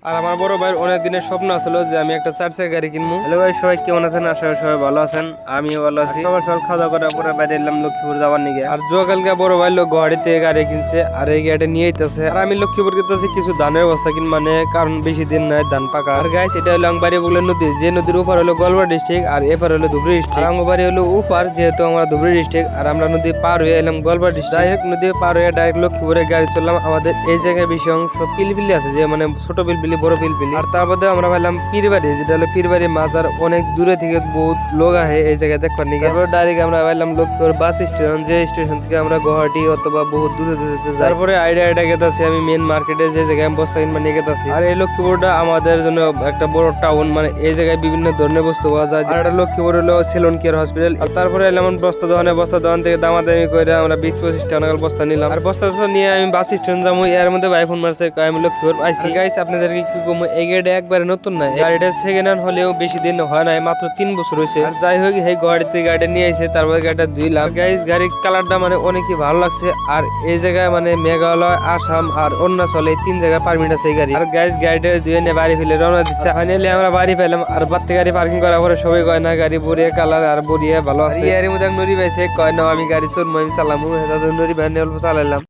আর আমার বড় ভাইয়ের অনেক দিনের স্বপ্ন ছিল যে আমি একটা 4 চাকা গাড়ি কিনবো। হ্যালো ভাই, সবাই কেমন আছেন? আশা করি সবাই ভালো আছেন, আমিও ভালো আছি। সকাল সকাল খাওয়া দাওয়া করার পরে বাইরে এলাম লক্ষ্মীপুর যাওয়ার নিগে। আর কালকে বড় ভাই লোক গুয়াহাটি থেকে গাড়ি কিনছে আর এই গাড়িটা নিয়ে আইতেছে। আর আমি লক্ষ্মীপুর গেতেছি কিছু ধানের অবস্থা কিন, মানে কারণ বেশি দিন নাই ধান পাকা। আর গাইস, এটা হলো আংবাড়ি বলে নদী, যে নদীর উপর হলো গোয়ালপাড়া ডিস্ট্রিক্ট আর এপার হলো ধুবড়ী ডিস্ট্রিক্ট। আর আংবাড়ি হলো উপার, যেহেতু আমরা ধুবড়ী ডিস্ট্রিক্ট, আর আমরা নদী পার হয়ে এলাম গোয়ালপাড়া ডিস্ট্রিক্ট। যাই হোক, নদী পার হয়ে ডাইরেক্ট লক্ষ্মীপুরে গাড়ি চললাম। আমাদের এই জায়গায় বেশি অংশ পিলপিলি আছে, যে মানে ছোট পিলপিলি বড় পিলপিলি। আর তার মধ্যে আমরা ভাবলাম পীরবাড়ি, যেটা হলো পীরবাড়ি মাজার। অনেক দূরে থেকে বহুত লোক আহে এই জায়গায় দেখবার নিয়ে। তারপর ডাইরেক্ট আমরা ভাবলাম লক্ষ্মীপুর বাস স্টেশন, যে স্টেশন থেকে আমরা গুয়াহাটি অথবা বহুত দূরে দূরে যাই। তারপরে আইডিয়া গেতাছি আমি মেন মার্কেটে, যে জায়গায় আমি বস্তা কিনবার নিয়ে গেতাছি। আর এই লক্ষ্মীপুরটা আমাদের জন্য একটা বড় টাউন, মানে এই জায়গায় বিভিন্ন ধরনের বস্তু পাওয়া যায়। আর এটা লক্ষ্মীপুর হলো সেলুন কেয়ার হসপিটাল। আর তারপরে এলাম বস্তা দোকান থেকে দামাদামি করে আমরা 20-25 টাকা বস্তা নিলাম। আর বস্তা নিয়ে আমি বাস স্টেশন যাবো। এর মধ্যে ভাই ফোন মারছে, আমি লক্ষ্মীপুর আইসি। গাইস, আপনাদেরকে কি কমো, এই গাড়িটা একবারে নতুন নাই, গাড়িটা সেকেন্ড হ্যান্ড হলেও বেশি দিন হয় নাই, মাত্র 3 বছর হয়েছে। আর যাই হোক, এই গাড়িতে গাড়িটা নিয়ে আইছে, তারপরে গাড়িটা ধুইলাম। গাইস, গাড়ির কালারটা মানে অনেকই ভালো লাগছে। আর এই জায়গায় মানে মেঘালয়, আসাম আর অরুণাচল, এই 3 জায়গায় পারমিট আছে এই গাড়ি। আর গাইস, গাড়িটা ধুয়ে নিয়ে বাড়ি ফেলে রওনা দিচ্ছে। ফাইনালি আমরা বাড়ি পেলাম। আর বাড়তে গাড়ি পার্কিং করার পরে সবাই কয় না গাড়ি বড়িয়া কালার আর বড়িয়া ভালো আছে। এর মধ্যে নরি পাইছে, কয় না আমি গাড়ি চোর, আমি চালামু। নরি ভাই অল্প চালাইলাম।